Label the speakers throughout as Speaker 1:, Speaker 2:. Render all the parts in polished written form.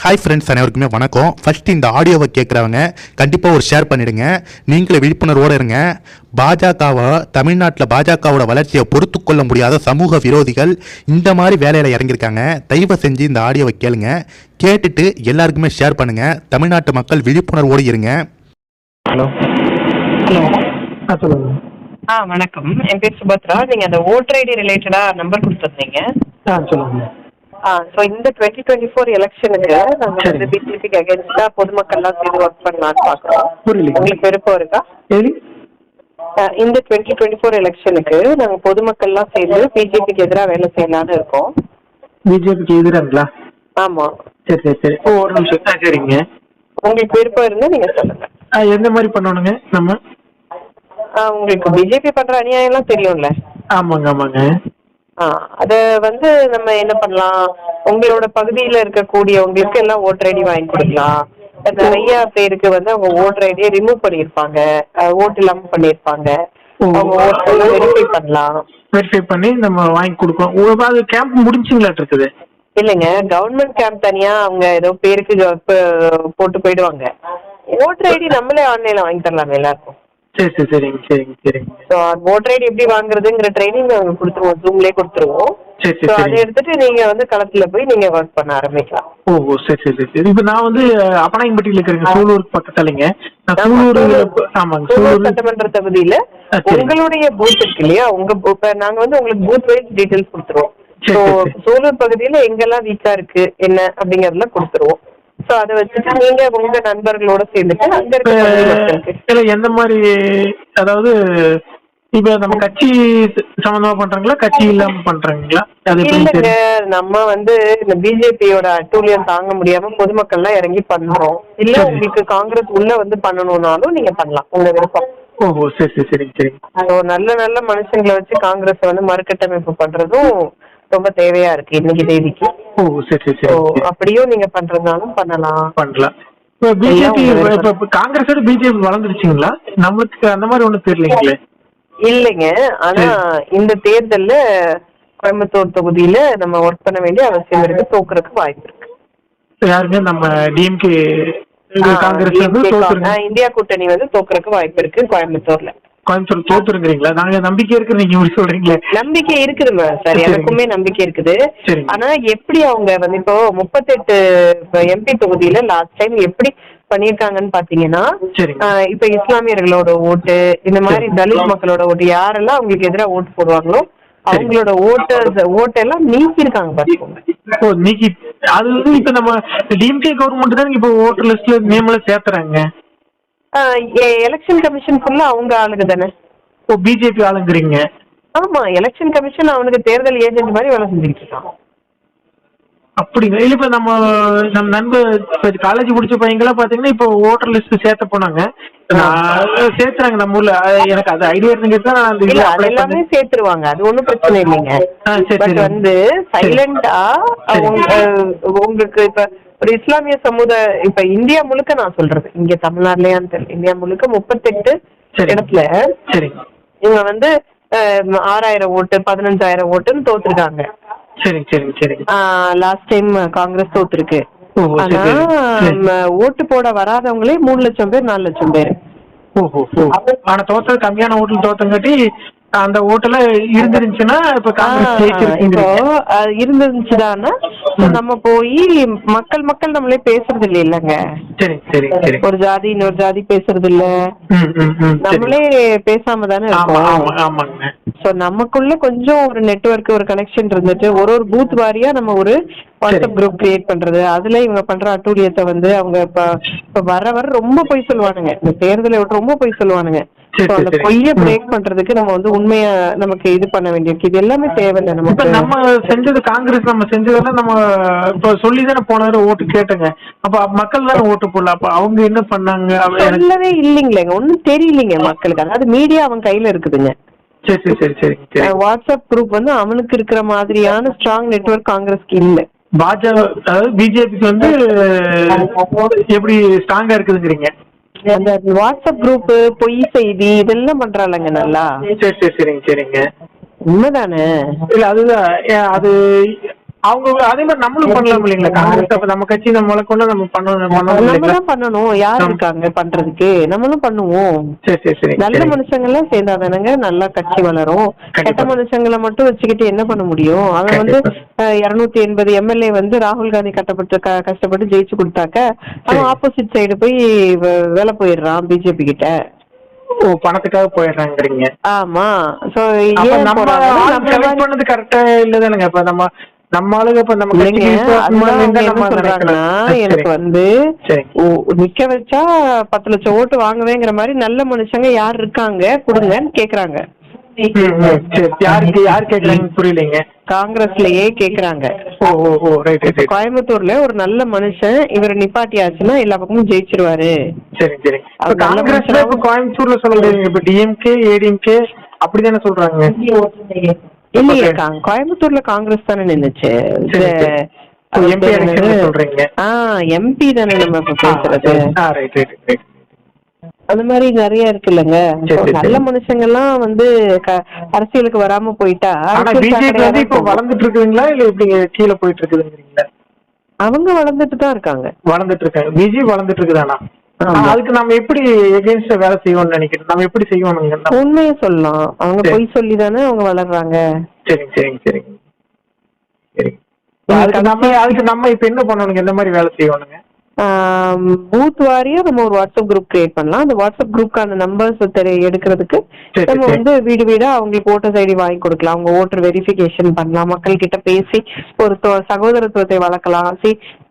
Speaker 1: Hi friends, அனைவருக்குமே வணக்கம். First இந்த ஆடியோவை கேட்குறவங்க கண்டிப்பாக ஒரு ஷேர் பண்ணிடுங்க. நீங்களே விழிப்புணர்வோடு இருங்க. தமிழ்நாட்டில் பாஜகவோட வளர்ச்சியை பொறுத்து கொள்ள முடியாத சமூக விரோதிகள் இந்த மாதிரி வேலையில் இறங்கியிருக்காங்க. தயவு செஞ்சு இந்த ஆடியோவை கேளுங்க. கேட்டுட்டு எல்லாருக்குமே ஷேர் பண்ணுங்க. தமிழ்நாட்டு மக்கள் விழிப்புணர்வோடு இருங்க.
Speaker 2: ஹலோ
Speaker 3: ஹலோ
Speaker 2: சொல்லுங்க.
Speaker 3: வணக்கம். என் பேர் சுபத்ரா. நீங்க அந்த ஓட்டர் ஐடி ரிலேட்டடா நம்பர் கொடுத்துருந்தீங்க.
Speaker 2: சொல்லுங்க.
Speaker 3: ஸோ இந்த 2024 எலெக்ஷனுக்கு நாங்க வந்து பிஜேபிக்கு அகேன்ஸ்டா பொதுமக்கள்லாம் சேர்ந்து ஒர்க் பண்ணலாம்னு பாக்குறோம்.
Speaker 2: புரியல,
Speaker 3: உங்களுக்கு விருப்பம் இருக்கா? இந்த 2024 எலெக்ஷனுக்கு நாங்க பொதுமக்கள்லாம் சேர்ந்து பிஜேபிக்கு எதிராக வேலை செய்யலாம்னு இருக்கோம்.
Speaker 2: பிஜேபிக்கு எதிராங்களா?
Speaker 3: ஆமா.
Speaker 2: சரி சரி சரி. ஒரு நிமிஷம். சரிங்க.
Speaker 3: உங்களுக்கு விருப்பம் இருந்தா நீங்க சொல்லுங்க.
Speaker 2: எந்த மாதிரி பண்ணணுங்க நம்ம?
Speaker 3: உங்களுக்கு பிஜேபி பண்ற அநியாயம் எல்லாம் தெரியும்ல?
Speaker 2: ஆமாங்க ஆமாங்க.
Speaker 3: அத வந்து நம்ம என்ன பண்ணலாம், உங்களோட பகுதியில இருக்கக்கூடியவங்களுக்கு எல்லாம் ஓட்டர் ஐடி வாங்கி கொடுக்கலாம். நிறைய பேருக்கு வந்து அவங்க ஓட்டர் ஐடியை ரிமூவ் பண்ணிருப்பாங்க, ஓட்டு இல்லாம பண்ணிருப்பாங்க. அவங்க ஓட்டர் வெரிஃபை பண்ணலாம்.
Speaker 2: வெரிஃபை பண்ணி நம்ம வாங்கி கொடுப்போம். அது கேம்ப் முடிஞ்சுங்களா இருக்குது?
Speaker 3: இல்லைங்க, கவர்மெண்ட் கேம்ப் தனியா அவங்க ஏதோ பேருக்கு போட்டு போயிடுவாங்க. ஓட்டர் ஐடி நம்மளே ஆன்லைன்ல வாங்கி தரலாம் எல்லாருக்கும்.
Speaker 2: சரி சரி சரிங்க சரிங்க சரிங்க.
Speaker 3: ஸோ ஓட்டர் ஐடி எப்படி வாங்குறதுங்கிற ட்ரைனிங் நாங்கள் கொடுத்துருவோம், ஜூம்லேயே கொடுத்துருவோம்.
Speaker 2: சரி சரி.
Speaker 3: அதை எடுத்துட்டு நீங்க வந்து களத்துல போய் நீங்க ஒர்க் பண்ண ஆரம்பிக்கலாம்.
Speaker 2: ஓ சரி சரி சரி. இப்போ நான் வந்து அப்பனாயம்பட்டியில் இருக்கிறேங்க, சூலூர் பக்கத்துலங்க. சூலூர். ஆமாங்க, சூலூர்
Speaker 3: சட்டமன்ற தொகுதியில உங்களுடைய பூத் இருக்கு இல்லையா, உங்க நாங்க வந்து உங்களுக்கு பூத் வைஸ் டீடைல்ஸ் கொடுத்துருவோம். ஸோ சூலூர் பகுதியில எங்கெல்லாம் வீக்கா இருக்கு என்ன அப்படிங்கறதெல்லாம் கொடுத்துருவோம். ஸோ அதை வச்சுட்டு நீங்க உங்க நண்பர்களோட சேர்ந்துட்டு அங்க இருக்க
Speaker 2: எந்த மாதிரி, அதாவது இப்ப நம்ம கட்சி சம்பந்தமா பண்றாங்களா, கட்சி இல்லாம பண்றாங்களா?
Speaker 3: இல்லங்க, நம்ம வந்து இந்த பிஜேபியோட அட்டூழியம் தாங்க முடியாம பொதுமக்கள் எல்லாம் இறங்கி பண்றோம். இல்ல உங்களுக்கு காங்கிரஸ் உள்ள வந்து பண்ணணும்னாலும் நீங்க பண்ணலாம், உங்க விருப்பம்.
Speaker 2: ஓஹோ சரி சரி சரி சரி.
Speaker 3: நல்ல நல்ல மனுஷங்களை வச்சு காங்கிரஸ் வந்து மறுகட்டமைப்பு பண்றதும் ரொம்ப தேவையா இருக்கு இன்னைக்கு தேதிக்கு.
Speaker 2: ஓ சரி சரி சரி.
Speaker 3: அப்படியும் நீங்க பண்றதுனாலும் பண்ணலாம்.
Speaker 2: பிஜேபி காங்கிரஸோட பிஜேபி வளர்ந்துருச்சுங்களா? நம்மளுக்கு அந்த மாதிரி ஒண்ணும் தெரியலீங்களே.
Speaker 3: இல்லைங்க, ஆனா இந்த தேர்தல்ல கோயம்புத்தூர் தொகுதியில நம்ம ஒர்க் பண்ண வேண்டிய அவசியம் இருக்கு. தோக்குறதுக்கு வாய்ப்பு இருக்கு.
Speaker 2: யாருங்க? நம்ம டிஎம்கே காங்கிரஸ்
Speaker 3: இந்தியா கூட்டணி வந்து தோக்குறதுக்கு வாய்ப்பு இருக்கு கோயம்புத்தூர்ல.
Speaker 2: கோயம்புத்தூர் தோத்துருங்கிறீங்களா? நாங்க நம்பிக்கை இருக்கு, நீங்க எப்படி சொல்றீங்களே?
Speaker 3: நம்பிக்கை இருக்குதுங்க சார், எனக்குமே நம்பிக்கை இருக்குது. ஆனா எப்படி அவங்க வந்து இப்போ 38 எம்பி தொகுதியில லாஸ்ட் டைம் எப்படி பண்ணிருக்காங்கன்னு பாத்தீங்கன்னா, இப்ப இஸ்லாமியர்களோட ஓட்டு, இந்த மாதிரி தலித் மக்களோட ஓட்டு, யாரெல்லாம் அவங்களுக்கு எதிராக ஓட்டு போடுவாங்களோ அவங்களோட ஓட்டெல்லாம் நீக்கி இருக்காங்க பாத்துக்கோங்க.
Speaker 2: நீக்கி அது வந்து இப்ப நம்ம டிஎம்கே கவர்மெண்ட் தான் இப்ப ஓட்டர் லிஸ்ட்ல நேம்ல சேர்த்துறாங்க.
Speaker 3: எலெக்ஷன் கமிஷன் ஃபுல்லா அவங்க ஆளுங்க தானே.
Speaker 2: ஓ பிஜேபி ஆளுங்கிறீங்க?
Speaker 3: ஆமா, எலெக்ஷன் கமிஷன் அவனுக்கு தேர்தல் ஏஜென்ட் மாதிரி வேலை செஞ்சுட்டு இருக்கான்.
Speaker 2: அப்படிங்களா? இல்ல இப்ப நம்ம நண்பர் காலேஜ் முடிச்ச பையங்கெல்லாம் பாத்தீங்கன்னா இப்போ ஓட்டர் லிஸ்ட் சேர்த்த போனாங்க, சேர்த்துறாங்க நம்ம ஊர்ல. எனக்கு அது ஐடியா இருந்துச்சு.
Speaker 3: எல்லாமே சேர்த்துருவாங்க, அது ஒண்ணும் பிரச்சனை இல்லைங்க. பட் வந்து சைலண்டா உங்களுக்கு இப்ப ஒரு இஸ்லாமிய சமுதாய, இப்ப இந்தியா முழுக்க நான் சொல்றது, இங்க தமிழ்நாடுலயான்னு தெரியல, இந்தியா முழுக்க 38 இடத்துல இவங்க வந்து 6000 ஓட்டு 15000 ஓட்டுன்னு தோத்துருக்காங்க.
Speaker 2: சரிங்க சரிங்க சரிங்க.
Speaker 3: லாஸ்ட் டைம் காங்கிரஸ் தோத்துருக்கு. ஆனா ஓட்டு போட வராதவங்களே 3 லட்சம் பேர் 4 லட்சம் பேர்.
Speaker 2: ஆனா தோத்தது கம்மியான ஓட்டுல தோத்தங்காட்டி அந்த ஓட்டெல்லாம் இருந்துருந்துச்சுன்னா இப்ப
Speaker 3: இருந்துச்சுதானா நம்ம போய் மக்கள் நம்மளே பேசுறது இல்லைங்க.
Speaker 2: சரி சரி சரி.
Speaker 3: ஒரு ஜாதி இன்னொரு ஜாதி பேசுறது இல்ல, நம்மளே பேசாம தானே இருக்கோம். சோ நமக்குள்ள கொஞ்சம் ஒரு நெட்வொர்க், ஒரு கனெக்ஷன் இருந்துட்டு ஒரு பூத் வாரியா நம்ம ஒரு வாட்ஸ்அப் குரூப் கிரியேட் பண்றது, அதுல இவங்க பண்ற அட்டூழியத்தை வந்து அவங்க இப்ப வர ரொம்ப பொய் சொல்லுவானுங்க. இந்த தேர்தலை விட்டு ரொம்ப பொய் சொல்லுவானுங்க. அந்த பொய்ய பிரேக் பண்றதுக்கு நம்ம வந்து உண்மையா நமக்கு இது பண்ண வேண்டியிருக்கு. இது எல்லாமே தேவையில்லை.
Speaker 2: நம்ம செஞ்சது காங்கிரஸ், நம்ம செஞ்சதெல்லாம் நம்ம இப்ப சொல்லிதானே போன ஓட்டு கேட்டுங்க. அப்ப மக்கள் தானே ஓட்டு போடல. அப்ப அவங்க என்ன பண்ணாங்க?
Speaker 3: சொல்லவே இல்லைங்களேங்க, ஒன்னும் தெரியலீங்க மக்களுக்கு. அதாவது மீடியா அவன் கையில இருக்குதுங்க.
Speaker 2: சரி சரி சரி சரி.
Speaker 3: வாட்ஸ்அப் குரூப் வந்து அவனுக்கு இருக்கிற மாதிரியான ஸ்ட்ராங் நெட்வொர்க் காங்கிரஸ்க்கு இல்ல.
Speaker 2: அதாவது பிஜேபிக்கு வந்து எப்படி ஸ்ட்ராங்கா இருக்குதுங்கிறீங்க?
Speaker 3: அந்த வாட்ஸ்அப் குரூப், பொய் செய்தி இதெல்லாம் பண்றாங்க நல்லா.
Speaker 2: சரி சரி சரிங்க சரிங்க.
Speaker 3: உண்மைதானே?
Speaker 2: இல்ல அதுதான் அது அவங்க அதே மாதிரி நம்மளும் பண்ணலாம் இல்லைங்களா? காங்கிரஸ் அப்ப நம்ம கட்சி நம்மளை கொண்டு நம்ம
Speaker 3: நம்மதான் பண்ணணும். யார் இருக்காங்க பண்றதுக்கு? நம்மளும் பண்ணுவோம். நல்ல மனுஷங்க எல்லாம் சேர்ந்தாதானங்க நல்லா கட்சி வளரும். கெட்ட மனுஷங்களை மட்டும் வச்சுக்கிட்டு என்ன பண்ண முடியும்? அவன் வந்து 280 எம்எல்ஏ வந்து ராகுல் காந்தி கஷ்டப்பட்டு ஜெயிச்சு கொடுத்தாக்க அவன் ஆப்போசிட் சைடு போய் வேலை போயிடுறான் பிஜேபி கிட்ட.
Speaker 2: பணத்துக்காக போயிடுறாங்க.
Speaker 3: ஆமா. சோ
Speaker 2: பண்ணது கரெக்டா இல்லதானுங்க? இப்ப நம்ம ஆளுங்க இப்ப நம்ம
Speaker 3: எனக்கு வந்து நிக்க வச்சா 10 லட்சம் ஓட்டு வாங்குவேங்கிற மாதிரி நல்ல மனுஷங்க யார் இருக்காங்க கொடுங்கன்னு கேக்குறாங்க.
Speaker 2: யாரு கேக்குறாங்க புரியலீங்க.
Speaker 3: காங்கிரஸ்லயே கேக்குறாங்க. கோயம்புத்தூர்ல ஒரு நல்ல மனுஷன் இவரை நிப்பாட்டியாச்சுன்னா எல்லா பக்கமும் ஜெயிச்சிருவாரு.
Speaker 2: சரி சரி. காங்கிரஸ்ல இப்ப கோயம்புத்தூர்ல சொல்லுங்க, இப்ப டிஎம்கே ஏடிஎம்கே அப்படிதானே சொல்றாங்க?
Speaker 3: இல்லையே, கோயம்புத்தூர்ல காங்கிரஸ் தானே நின்னுச்சு. எம்பி தானே நம்ம பேசுறது. அந்த மாதிரி நிறைய இருக்குல்லங்க. நல்ல மனுஷங்க எல்லாம் வந்து அரசியலுக்கு வராம போயிட்டா
Speaker 2: வளர்ந்துட்டு இருக்குதுங்களா இல்ல எப்படி கீழே போயிட்டு இருக்குதுங்கிறீங்களா?
Speaker 3: அவங்க வளர்ந்துட்டு தான் இருக்காங்க.
Speaker 2: பிஜேபி வளர்ந்துட்டு இருக்குதானா? அதுக்கு நம்ம எப்படி எகென்ஸ்டா வேலை செய்வோம்னு நினைக்கிறோம்? நம்ம எப்படி செய்வோம்?
Speaker 3: உண்மையை சொல்லலாம். அவங்க பொய் சொல்லி தானே அவங்க வளர்றாங்க.
Speaker 2: சரிங்க சரிங்க சரிங்க சரிங்க. அதுக்கு நம்ம இப்ப என்ன பண்ணணுங்க? எந்த மாதிரி வேலை செய்யணுங்க?
Speaker 3: பூத் வாரியா நம்ம ஒரு வாட்ஸ்அப் குரூப் கிரியேட் பண்ணலாம். அந்த வாட்ஸ்அப் குரூப்கான நம்பர்ஸ் எடுக்கிறதுக்கு நம்ம வந்து வீடு வீடா அவங்களுக்கு ஓட்டர் ஐடி வாங்கி கொடுக்கலாம். அவங்க ஓட்டர் வெரிஃபிகேஷன் பண்ணலாம். மக்கள் கிட்ட பேசி ஒரு சகோதரத்துவத்தை வளர்க்கலாம்.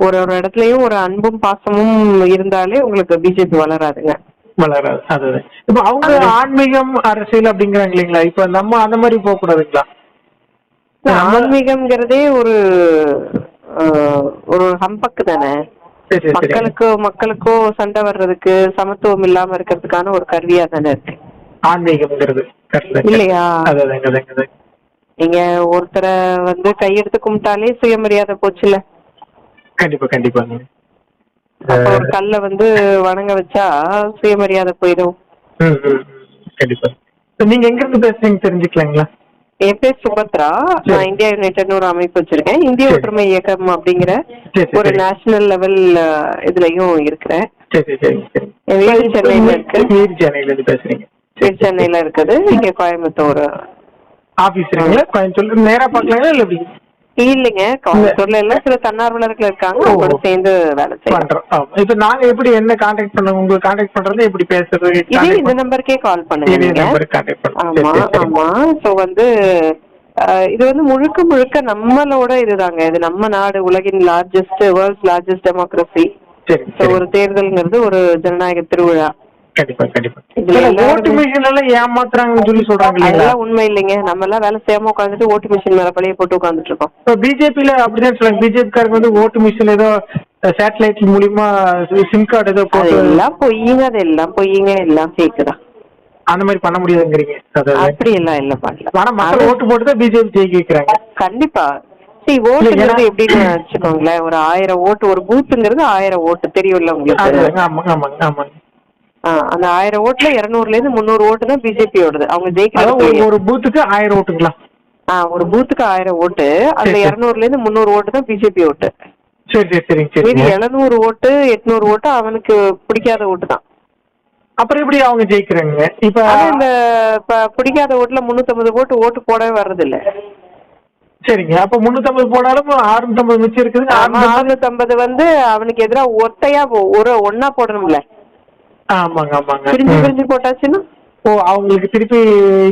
Speaker 3: ஒரு ஒரு இடத்துலயும் ஒரு அன்பும் பாசமும் இருந்தாலே உங்களுக்கு பிஜேபி வளராதுங்க.
Speaker 2: வளராது. அதுதான் இப்ப அவங்க ஆன்மீகம் அரசியல் அப்படிங்கிறாங்க இல்லைங்களா? இப்ப நம்ம அந்த மாதிரி போக கூடாதுங்களா?
Speaker 3: ஆன்மீகம்ங்கிறதே ஒரு ஹம்பக்கு தானே. மக்களுக்கோ சண்டை வர்றதுக்கு சமத்துவம் இல்லாம இருக்கிறதுக்கான ஒரு கருவியா தானே இருக்கு
Speaker 2: ஆன்மீகம்ங்கிறது,
Speaker 3: இல்லையா? நீங்க ஒருத்தரை வந்து கையெடுத்து கும்பிட்டாலே சுயமரியாதை போச்சுல.
Speaker 2: கண்டிப்பா கண்டிப்பா.
Speaker 3: ஒரு கல்ல வந்து வணங்க வச்சா சுயமரியாதை போயிடும்.
Speaker 2: கண்டிப்பா. நீங்க எங்க இருந்து பேசுறீங்க தெரிஞ்சுக்கலாங்களா?
Speaker 3: என் பேர் சுபத்ரா. நான் இந்தியா யுனைடெட்னு ஒரு அமைப்பு வச்சிருக்கேன். இந்திய ஒற்றுமை இயக்கம் அப்படிங்கிற ஒரு நேஷனல் லெவல் இதுலயும் இருக்கிறேன். சென்னையில இருக்கு. சென்னையில இருக்குது. இங்க கோயம்புத்தூர்
Speaker 2: ஆபீஸ் கோயம்புத்தூர் நேரா பாக்கலாங்களா? இல்ல எப்படி?
Speaker 3: இல்லைங்க, கோயம்புத்தூர்ல எல்லாம் சில தன்னார்வலர்கள் இருக்காங்க. அவங்களோட சேர்ந்து வேலை செய்யறோம்.
Speaker 2: இப்ப நாங்க எப்படி என்ன கான்டாக்ட் பண்ண உங்களுக்கு கான்டாக்ட் பண்றது எப்படி பேசுறது?
Speaker 3: இந்த நம்பருக்கே கால் பண்ணுங்க. ஆமா ஆமா. சோ வந்து இது வந்து முழுக்க நம்மளோட இதுதாங்க. இது நம்ம நாடு வேர்ல்ட்ஸ் லார்ஜஸ்ட் டெமோக்ரஸி. ஒரு தேர்தல்ங்கிறது ஒரு ஜனநாயக திருவிழா.
Speaker 2: கண்டிப்பா கண்டிப்பா. ஓட்டு மிஷின் எல்லாம் ஏமாத்துறாங்கன்னு சொல்லி சொல்றாங்க.
Speaker 3: அதெல்லாம் உண்மை இல்லைங்க. நம்ம எல்லாம் வேலை செய்யாம உட்காந்துட்டு ஓட்டு மிஷின் மேல பழைய போட்டு உட்காந்துட்டு இருக்கோம்.
Speaker 2: இப்போ பிஜேபியில அப்படிதான் சொல்றாங்க. பிஜேபி காரங்க வந்து ஓட்டு மிஷின் ஏதோ சேட்டலைட் மூலியமா சிம் கார்டு ஏதோ போட்டு
Speaker 3: எல்லாம் பொய்யுங்க. அதெல்லாம் பொய்யுங்க, எல்லாம் ஃபேக்குதான்.
Speaker 2: அந்த மாதிரி பண்ண முடியாதுங்கிறீங்க?
Speaker 3: அப்படி எல்லாம் இல்ல பண்ணல.
Speaker 2: ஆனா மக்கள் ஓட்டு போட்டுதான் பிஜேபி ஜெயிக்க வைக்கிறாங்க.
Speaker 3: கண்டிப்பா. ஓட்டுங்கிறது எப்படின்னு வச்சுக்கோங்களேன். ஒரு 1000 ஓட்டு, ஒரு பூத்துங்கிறது 1000 ஓட்டு தெரியும்ல உங்களுக்கு?
Speaker 2: ஆமாங்க ஆமாங்க ஆமாங்க.
Speaker 3: அந்த 1000 ஓட்டுல 200ல இருந்து 300 ஓட்டு தான் பிஜேபியோடது. அவங்க ஜெயிக்கிறாங்க.
Speaker 2: ஒரு பூத்துக்கு 1000 ஓட்டுங்களா?
Speaker 3: ஒரு பூத்துக்கு 1000 ஓட்டு. அதுல 200ல இருந்து 300 ஓட்டு தான் பிஜேபி ஓட்டு.
Speaker 2: சரி சரி சரிங்க.
Speaker 3: மீதி 700 ஓட்டு 800 ஓட்டு அவனுக்கு பிடிக்காத ஓட்டு தான்.
Speaker 2: அப்புறம் எப்படி அவங்க ஜெயிக்கிறாங்க? இப்ப
Speaker 3: இந்த பிடிக்காத ஓட்டுல 350 ஓட்டு போடவே வர்றது இல்ல.
Speaker 2: சரிங்க. அப்ப 350 போனாலும் 650 மிச்சம் இருக்குது.
Speaker 3: 650 வந்து அவனுக்கு எதிராக ஒத்தையா ஒன்னா போடணும்ல.
Speaker 2: ஆமாங்க ஆமாங்க.
Speaker 3: பிரிஞ்சு போட்டாச்சுன்னா
Speaker 2: அவங்களுக்கு திருப்பி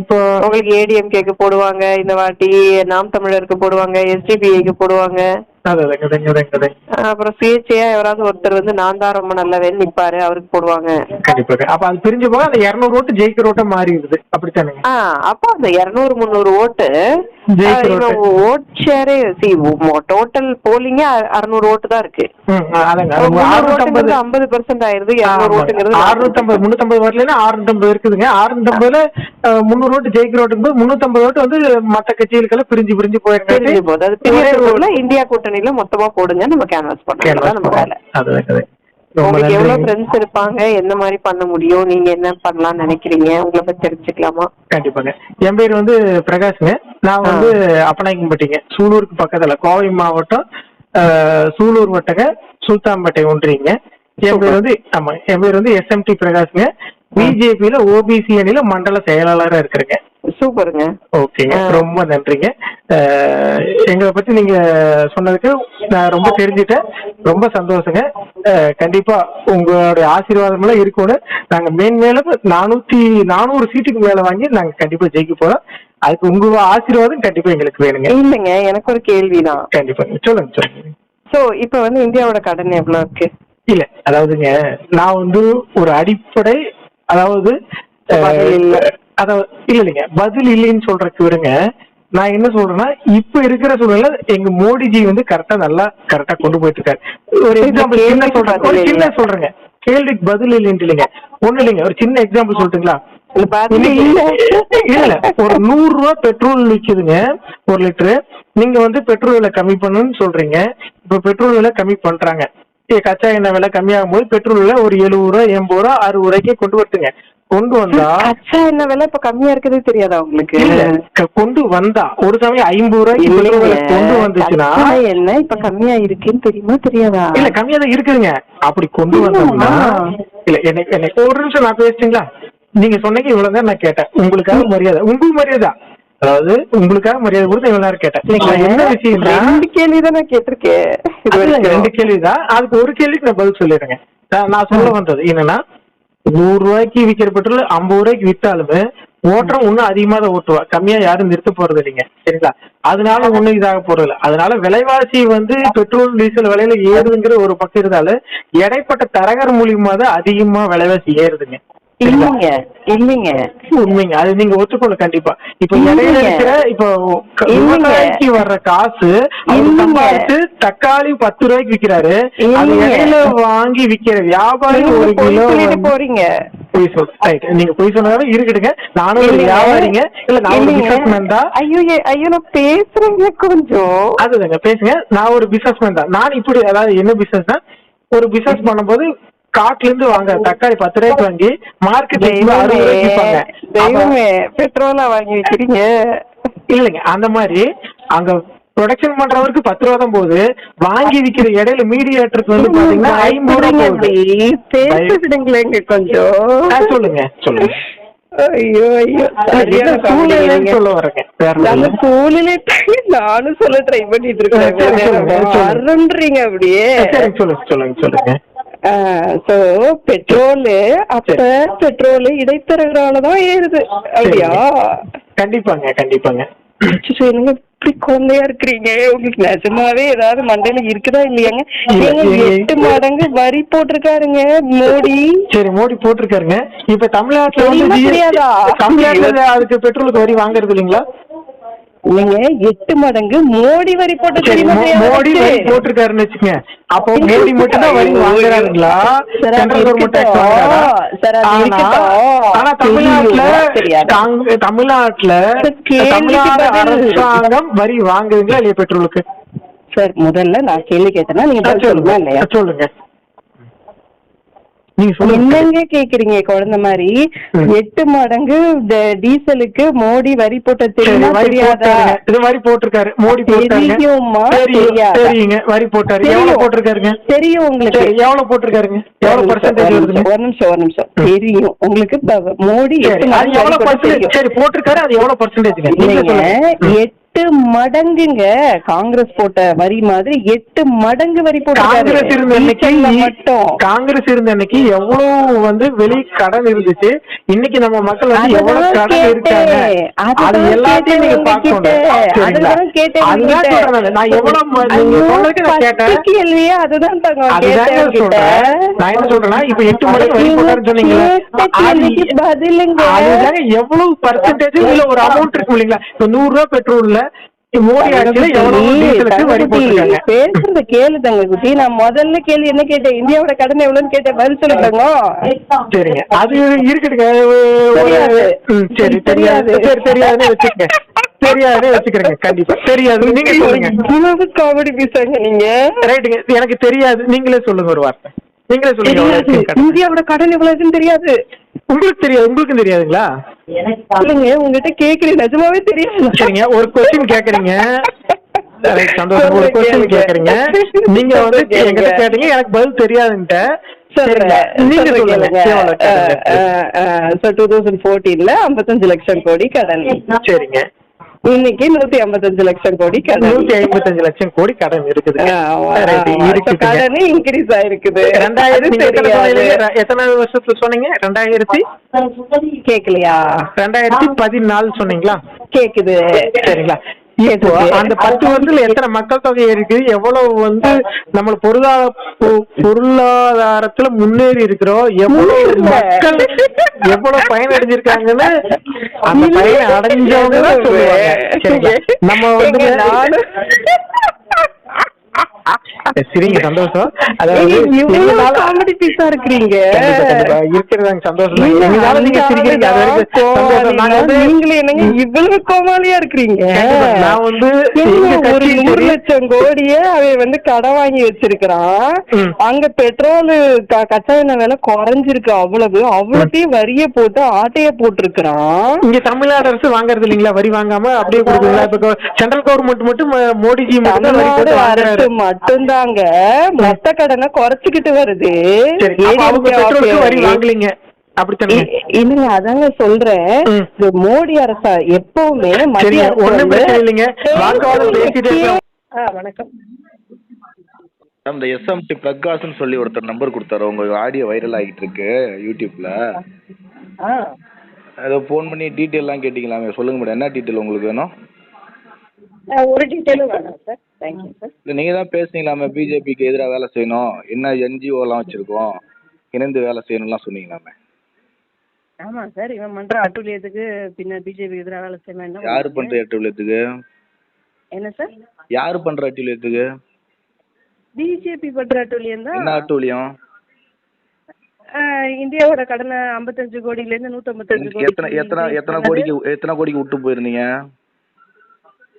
Speaker 2: இப்போ
Speaker 3: உங்களுக்கு ஏடிஎம்கேக்கு போடுவாங்க, இந்த வாட்டி நாம் தமிழருக்கு போடுவாங்க, எஸ்டிபிஐக்கு போடுவாங்க. அப்புறம் சுயேட்சையா யாராவது ஒருத்தர் வந்து நான் தான் ரொம்ப நல்லவன் நிப்பாரு, அவருக்கு போடுவாங்க.
Speaker 2: கண்டிப்பா. அப்ப அது பிரிஞ்சு போக அந்த 200 ஓட்டு ஜெயிக்கிற ஓட்ட மாறிடுது. அப்படித்தானே?
Speaker 3: அப்ப அந்த 200-300 ஓட்டு ஓட் ஷேரே டோட்டல் போலிங்கே 600 ஓட்டு தான் இருக்கு. 50% ஆயிருது. 200 ஓட்டுங்கிறது
Speaker 2: 350 வரலன்னா 650 இருக்குதுங்க. 650ல 300 ஓட்டு ஜெயிக்கிற ஓட்டுக்கு 350 ஓட்டு வந்து மத்த கட்சிகளுக்கெல்லாம் பிரிஞ்சு போயிருக்காங்க.
Speaker 3: இந்தியா கூட்டணியில மொத்தமா போடுங்க, நம்ம கேன்வாஸ் பண்ணலாம். நம்ம வேலை. உங்களுக்கு எவ்வளவு ஃப்ரெண்ட்ஸ் இருப்பாங்க, என்ன மாதிரி பண்ண முடியும், நீங்க என்ன பண்ணலாம்னு நினைக்கிறீங்க, உங்களை பத்தி தெரிஞ்சுக்கலாமா?
Speaker 2: கண்டிப்பாங்க. என் பேர் வந்து பிரகாஷ்ங்க. நான் வந்து அப்பநாயக்கன்பட்டிங்க, சூலூருக்கு பக்கத்துல, கோவை மாவட்டம் சூலூர் வட்டக சுல்தான்பேட்டை ஒன்றியங்க. என் பேர் வந்து SMT பிரகாஷ்ங்க. பிஜேபியில ஓபிசி அணியில மண்டல செயலாளராக இருக்கிறேங்க.
Speaker 3: சூப்பருங்க.
Speaker 2: ஓகேங்க, ரொம்ப நன்றிங்க. எங்களை பத்தி நீங்க சொன்னதுக்கு நான் ரொம்ப தெரிஞ்சுட்டேன். ரொம்ப சந்தோஷங்க. கண்டிப்பா உங்களுடைய ஆசீர்வாதம் எல்லாம் இருக்கணும். நாங்க மேன்மேலும் 400 சீட்டுக்கு மேல வாங்கி நாங்க கண்டிப்பா ஜெயிக்க போறோம். அதுக்கு உங்க ஆசீர்வாதம் கண்டிப்பா எங்களுக்கு வேணுங்க.
Speaker 3: இல்லைங்க, எனக்கு ஒரு கேள்விதான்.
Speaker 2: கண்டிப்பாங்க, சொல்லுங்க.
Speaker 3: சோ இப்ப வந்து இந்தியாவோட கடன் எவ்வளவு இருக்கு?
Speaker 2: இல்ல, அதாவதுங்க, நான் வந்து ஒரு அடிப்படை, அதாவது இல்லைங்க, பதில் இல்லைன்னு சொல்றதுக்கு விடுங்க. நான் என்ன சொல்றேன்னா, இப்ப இருக்கிற சூழ்நிலை எங்க மோடிஜி வந்து கரெக்டா கொண்டு போயிட்டு இருக்காரு. ஒரு எக்ஸாம்பிள் சின்ன சொல்றேங்க, கேள்விக்கு பதில் இல்லைன்னு இல்லைங்க, ஒண்ணு இல்லைங்க, ஒரு சின்ன எக்ஸாம்பிள் சொல்லட்டுங்களா? இல்ல, ஒரு 100 ரூபாய் பெட்ரோல் விற்குதுங்க 1 லிட்டரு. நீங்க வந்து பெட்ரோல் விலை கம்மி பண்ணணும்னு சொல்றீங்க. இப்ப பெட்ரோல் விலை கம்மி பண்றாங்க. கச்சா எண்ணெய் விலை கம்மியாகும் போது பெட்ரோல் விலை ஒரு 70 ரூபா 80 ரூபா 60 ரூபாய்க்கு கொண்டு வருதுங்க. கொண்டு வந்தா
Speaker 3: கச்சா எண்ணெய் விலை இப்ப கம்மியா இருக்கிறது தெரியாதா உங்களுக்கு?
Speaker 2: கொண்டு வந்தா ஒரு சமயம் 50 ரூபாய்க்கு கொண்டு வந்துச்சுன்னா
Speaker 3: என்ன இப்ப கம்மியா இருக்குன்னு தெரியுமா தெரியாதா?
Speaker 2: இல்ல, கம்மியா தான் இருக்குதுங்க. அப்படி கொண்டு வந்தோம்னா இல்ல, எனக்கு ஒரு நிமிஷம் நான் பேசிட்டீங்களா? நீங்க சொன்னீங்க இவ்வளவுதான் நான் கேட்டேன். உங்களுக்காக மரியாதை, உங்களுக்கு மரியாதை, அதாவது உங்களுக்காக மரியாதை கொடுத்து இவ்வளவு நேரம் கேட்டேன். என்ன விஷயம்?
Speaker 3: 2 கேள்விதான் நான் கேட்டிருக்கேன்.
Speaker 2: 2 கேள்விதான். அதுக்கு ஒரு கேள்விக்கு நான் பதில் சொல்லிடுறேங்க. நான் சொல்ல வந்தது என்னன்னா, 100 ரூபாய்க்கு விற்கிற பெட்ரோல் 50 ரூபாய்க்கு வித்தாலுமே ஓட்டுறோம் இன்னும் அதிகமா தான் ஓட்டுவா, கம்மியா யாரும் நிறுத்த போறது இல்லைங்க. சரிங்களா? அதனால ஒண்ணும் இதாக போறது இல்லை. அதனால விலைவாசி வந்து பெட்ரோல் டீசல் விலையில ஏறுதுங்கிற ஒரு பக்கம் இருந்தாலும் இடைப்பட்ட தரகர் மூலியமா தான் அதிகமா விலைவாசி ஏறுதுங்க.
Speaker 3: இல்லைங்க,
Speaker 2: உண்மைங்க, அது நீங்க ஒத்துக்கொள்ள கண்டிப்பா. இப்ப இடையில இருக்கிற இப்ப விவசாயிக்கு வர்ற காசு சம்பாதிச்சு தக்காளி 10 ரூபாய்க்கு விக்கிறாரு, அது இடையில வாங்கி விக்கிற வியாபாரி 1 கிலோ
Speaker 3: போறீங்க.
Speaker 2: பொய் சொல்ற, நீங்க பொய் சொன்னதால இருக்கட்டுங்க. நானும் ஒரு வியாபாரிங்க, இல்ல நான் ஒரு பிசினஸ்மேன் தான்.
Speaker 3: ஐயோ நான் பேசுறேங்க கொஞ்சம்.
Speaker 2: அதுதாங்க பேசுங்க. நான் ஒரு பிசினஸ்மேன் தான். நான் இப்படி, அதாவது என்ன பிசினஸ் தான், ஒரு பிசினஸ் பண்ணும்போது காட்டுல இருந்து வாங்க தக்காளி 10 ரூபாய்க்கு வாங்கி மார்க்கெட் 60 ரூபாய்க்கு விற்பாங்க.
Speaker 3: பெட்ரோலா வாங்கி வைக்கிறீங்க? இல்லைங்க,
Speaker 2: அந்த மாதிரி அங்க ப்ரொடக்ஷன் பண்றவருக்கு 10 ரூபா தான் போகுது, வாங்கி விக்கிற இடையில மீடியேட்டருக்கு வந்து பாத்தீங்கன்னா 50
Speaker 3: ரூபாய். கொஞ்சம்
Speaker 2: சொல்லுங்க.
Speaker 3: ஐயோ
Speaker 2: சொல்ல வரேங்க.
Speaker 3: நானும் சொல்ல ட்ரை பண்ணிட்டு இருக்கேன். அப்படியே
Speaker 2: சொல்லுங்க.
Speaker 3: பெட்ரோல் இடைத்தரகராலதான் ஏறுது அப்படியா?
Speaker 2: கண்டிப்பாங்க.
Speaker 3: இப்படி குழந்தையா இருக்கிறீங்க, உங்களுக்கு நிஜமாவே ஏதாவது மண்டையில இருக்குதா இல்லையாங்க? 8 மடங்கு வரி போட்டிருக்காருங்க மோடி.
Speaker 2: சரி, மோடி போட்டிருக்காருங்க. இப்ப தமிழ்நாட்டுல அதுக்கு பெட்ரோலுக்கு வரி வாங்குறது இல்லைங்களா?
Speaker 3: நீங்க 8 மடங்கு மோடி வரி போட்டு
Speaker 2: மோடி வரி போட்டிருக்காருன்னு வச்சுங்க. அப்போ மோடி மட்டும் தான் வரி வாங்குறாருங்களா? ஆனா தமிழ்நாட்டுல அரசாங்கம் வரி வாங்குதுங்களா இல்லையா பெட்ரோலுக்கு?
Speaker 3: சார், முதல்ல நான் கேள்வி கேட்டேன்னா நீங்க
Speaker 2: சொல்லுங்க.
Speaker 3: என்னங்க கேக்குறீங்க குழந்தை மாதிரி? 8 மடங்கு டீசலுக்கு மோடி வரி போட்ட தெரியாதா?
Speaker 2: வரி போட்டிருக்காரு மோடி.
Speaker 3: தெரியுமா?
Speaker 2: வரி போட்டாரு. எவ்வளவு போட்டிருக்காருங்க?
Speaker 3: தெரியும் உங்களுக்கு?
Speaker 2: எவ்வளவு போட்டிருக்காருங்க? எவ்வளவு பர்சன்டேஜ்?
Speaker 3: ஒரு நிமிஷம். தெரியும் உங்களுக்கு மோடி
Speaker 2: எவ்வளவு பர்சன்டேஜ்? சரி, போட்டிருக்காரு. அது எவ்வளவு பர்சன்டேஜ்?
Speaker 3: 8 மடங்குங்க. காங்கிரஸ் போட்ட வரி மாதிரி 8 மடங்கு வரி போட்டு.
Speaker 2: காங்கிரஸ் இருந்த அன்னைக்கு எவ்வளவு வந்து வெளி கடன் இருந்துச்சு, இன்னைக்கு நம்ம மக்கள் வந்து எவ்வளவு கடன் இருக்காங்க, அது எல்லாத்தையும் நீங்க பார்க்கணும். நான் எவ்வளவு கேட்டேன் கேள்வியா? அதுதான் நான் என்ன சொல்றேன்னா, இப்ப 8 மடங்கு வரி போட்டாருன்னு சொன்னீங்க,
Speaker 3: பதிலுங்க
Speaker 2: அதுதாங்க எவ்வளவு பர்சன்டேஜ் இல்ல ஒரு அமௌண்ட் இருக்கும் இல்லைங்களா? இப்ப 100 ரூபாய் பெட்ரோல்ல மோடி ஆட்சியில எவ்வளவு டீசலுக்கு வரி போட்டிருக்காங்க?
Speaker 3: பேசுறத கேளுதாங்க குட்டி. நான் முதல்ல கேள்வி என்ன கேட்டேன்? இந்தியாவோட கடன் எவ்வளவுன்னு கேட்டேன், பதில் சொல்லுங்க.
Speaker 2: சரிங்க, அது இருக்கட்டுங்க. சரி, தெரியாதுன்னு வச்சுக்கங்க. தெரியாதுன்னு வச்சுக்கிறேங்க. கண்டிப்பா தெரியாது. நீங்க சொல்லுங்க.
Speaker 3: காமெடி பேசுறாங்க நீங்க.
Speaker 2: ரைட்டுங்க, எனக்கு தெரியாது. நீங்களே சொல்லுங்க ஒரு வார்த்தை. நீங்களே சொல்லுங்க எவ்வளவு இருக்குன்னு கடன்.
Speaker 3: இந்தியாவோட கடன் எவ்வளவுன்னு தெரியாது.
Speaker 2: உங்களுக்கு தெரியாது? உங்களுக்கும் தெரியாதுங்களா?
Speaker 3: இல்லைங்க, உங்ககிட்ட கேக்குறேன், நிஜமாவே தெரியாது.
Speaker 2: சரிங்க, ஒரு கொஸ்டின் கேக்குறீங்க. சந்தோஷம். ஒரு கொஸ்டின் கேக்குறீங்க, நீங்க வந்து என்கிட்ட கேட்டீங்க, எனக்கு பதில் தெரியாதுன்ட்ட. நீங்க சொல்லுங்க.
Speaker 3: 2014ல 55 லட்சம் கோடி கடன்.
Speaker 2: சரிங்க.
Speaker 3: இன்னைக்கு 155 லட்சம் கோடி கடன்.
Speaker 2: 155 லட்சம் கோடி கடன் இருக்குது.
Speaker 3: கடன் இன்க்ரீஸ் ஆயிருக்குது.
Speaker 2: 2000 எத்தனை வருஷத்துல சொன்னீங்க? 2000
Speaker 3: கேக்கலையா?
Speaker 2: 2014 சொன்னீங்களா?
Speaker 3: கேக்குது.
Speaker 2: சரிங்களா. இப்போ அந்த 10 வருஷத்துல எத்தனை மக்கள் தொகை இருக்கு, எவ்வளவு வந்து நம்ம பொருளாதாரத்துல முன்னேறி இருக்கிறோம், எவ்வளவு மக்கள் எவ்வளவு பயனடைஞ்சிருக்காங்கன்னு அந்த பயன் அடைஞ்சவங்க தான் சொல்லுவாங்க. சரிங்களா. நம்ம வந்து சரிங்க, சந்தோஷம். அதாவது
Speaker 3: காமெடி பீஸா இருக்கிறீங்க.
Speaker 2: இருக்கிறதாங்க, சந்தோஷம். நீங்க சிரிக்கிறீங்க, அது வரைக்கும் சந்தோஷம்.
Speaker 3: நீங்களே என்னங்க இவ்வளவு கோமாளியா இருக்கிறீங்க?
Speaker 2: நான் வந்து
Speaker 3: ஒரு 100 லட்சம் கோடிய அவன் வந்து கடன் வாங்கி வச்சிருக்கிறான். அங்க பெட்ரோல் கச்சா எண்ணெய் விலை குறைஞ்சிருக்கு, அவ்வளோத்தையும் வரிய போட்டு ஆட்டைய போட்டிருக்கிறான்.
Speaker 2: இங்க தமிழ்நாடு அரசு வாங்குறது இல்லைங்களா? வரி வாங்காம அப்படியே கொடுக்குறீங்களா? இப்ப சென்ட்ரல் கவர்மெண்ட் மட்டும் மோடிஜி
Speaker 3: மட்டும்தாங்க மொத்த கடனை குறைச்சிக்கிட்டு வருது.
Speaker 2: வரி வாங்கலீங்க
Speaker 3: இல்லங்க, அதாங்க சொல்றேன். மோடி அரசா எப்பவுமே மத்திய
Speaker 2: ஒண்ணும் பிரச்சனை இல்லைங்க.
Speaker 3: வணக்கம்.
Speaker 4: இந்த எஸ்எம்டி பிரகாஷ்னு சொல்லி ஒருத்தர் நம்பர் கொடுத்தாரு, உங்க ஆடியோ வைரல் ஆகிட்டு இருக்கு யூடியூப்ல. அதை ஃபோன் பண்ணி டீட்டெயிலாம் கேட்டீங்களாமே, சொல்லுங்க மேடம், என்ன டீட்டெயில் உங்களுக்கு வேணும்?
Speaker 3: ஒரு டீட்டெயிலும் வேணாம் சார். Thank you sir.
Speaker 4: இல்லை, நீங்கள் தான் பேசுனீங்களாமே பிஜேபிக்கு எதிராக வேலை செய்யணும், என்ன என்ஜிஓலாம் வச்சுருக்கோம், இணைந்து வேலை செய்யணும்லாம் சொன்னீங்களாமே.
Speaker 3: ஆமாம் சார், இவன் பண்ணுற அட்டூழியத்துக்கு பின்ன பிஜேபி எதிராக வேலை செய்யணும்.
Speaker 4: யார் பண்ணுற அட்டூழியத்துக்கு?
Speaker 3: என்ன சார்?
Speaker 4: யார் பண்ணுற அட்டூழியத்துக்கு?
Speaker 3: பிஜேபி பண்ணுற அட்டூழியம் தான்.
Speaker 4: என்ன அட்டூழியம்?
Speaker 3: இந்தியாவோட கடனை 55 கோடியிலேருந்து 155 கோடி.
Speaker 4: எத்தனை கோடிக்கு விட்டு போயிருந்தீங்க?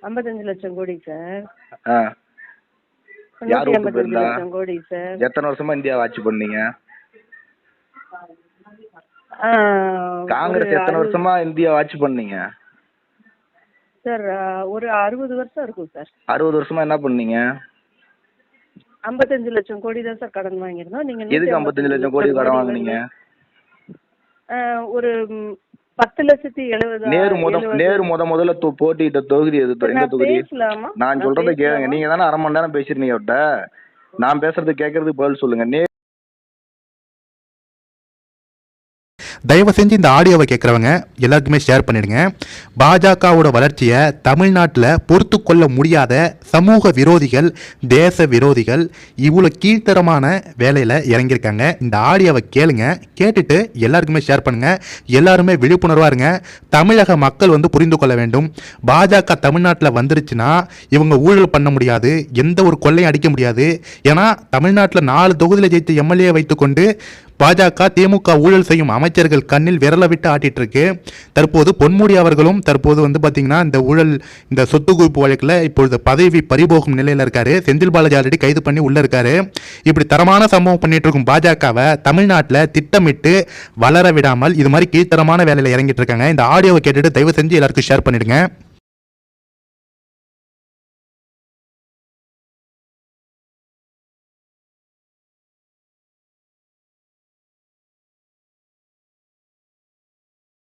Speaker 3: 55 லட்சம் கோடி சார்.
Speaker 4: யார் விட்டு
Speaker 3: 155
Speaker 4: போயிருந்தா?
Speaker 3: லட்சம் கோடி சார்.
Speaker 4: எத்தனை வருஷமா இந்தியாவை ஆட்சி பண்ணீங்க? காங்கிரஸ் எத்தனை வருஷமா இந்தியாவை ஆட்சி பண்ணீங்க
Speaker 3: சார்? ஒரு 60 வருஷம் இருக்கும் சார்.
Speaker 4: 60 வருஷமா என்ன பண்ணீங்க?
Speaker 3: 55 லட்சம் கோடி தான் சார் கடன் வாங்கியிருந்தோம். நீங்க
Speaker 4: எதுக்கு 55 லட்சம் கோடி கடன் வாங்குனீங்க?
Speaker 3: ஒரு 10,70,000.
Speaker 4: நேரு முதல்ல போட்டியிட்ட தொகுதி எது? எந்த தொகுதி? நான் சொல்றதை கேளுங்க. நீங்க தானே அரை மணி நேரம் பேசிருந்தீங்க அவர்கிட்ட. நான் பேசுறது கேட்கறதுக்கு பதில் சொல்லுங்க.
Speaker 1: தயவு செஞ்சு இந்த ஆடியோவை கேட்குறவங்க எல்லாருக்குமே ஷேர் பண்ணிடுங்க. பாஜகவோட வளர்ச்சியை தமிழ்நாட்டில் பொறுத்து கொள்ள முடியாத சமூக விரோதிகள், தேச விரோதிகள் இவ்வளோ கீழ்த்தரமான வேலையில் இறங்கியிருக்காங்க. இந்த ஆடியோவை கேளுங்க, கேட்டுட்டு எல்லாருக்குமே ஷேர் பண்ணுங்கள். எல்லாருமே விழிப்புணர்வாக இருங்க. தமிழக மக்கள் வந்து புரிந்து கொள்ள வேண்டும். பாஜக தமிழ்நாட்டில் வந்துருச்சுன்னா இவங்க ஊழல் பண்ண முடியாது, எந்த ஒரு கொள்ளையும் அடிக்க முடியாது. ஏன்னா தமிழ்நாட்டில் 4 தொகுதியில் ஜெயித்த எம்எல்ஏ வைத்துக்கொண்டு பாஜக திமுக ஊழல் செய்யும் அமைச்சர்கள் கண்ணில் விரல விட்டு ஆட்டிட்டு இருக்கு. தற்போது பொன்முடி அவர்களும் தற்போது வந்து பார்த்தீங்கன்னா இந்த ஊழல், இந்த சொத்து குவிப்பு வழக்கில் இப்பொழுது பதவி பறிபோகும் நிலையில் இருக்காரு. செந்தில் பாலாஜி ஆல்ரெடி கைது பண்ணி உள்ள இருக்காரு. இப்படி தரமான சம்பவம் பண்ணிட்டு இருக்கும் பாஜகவை தமிழ்நாட்டில் திட்டமிட்டு வளர விடாமல் இது மாதிரி கீழ்த்தரமான வேலையில் இறங்கிட்டு இருக்காங்க. இந்த ஆடியோவை கேட்டுட்டு தயவு செஞ்சு எல்லாருக்கும் ஷேர் பண்ணிடுங்க.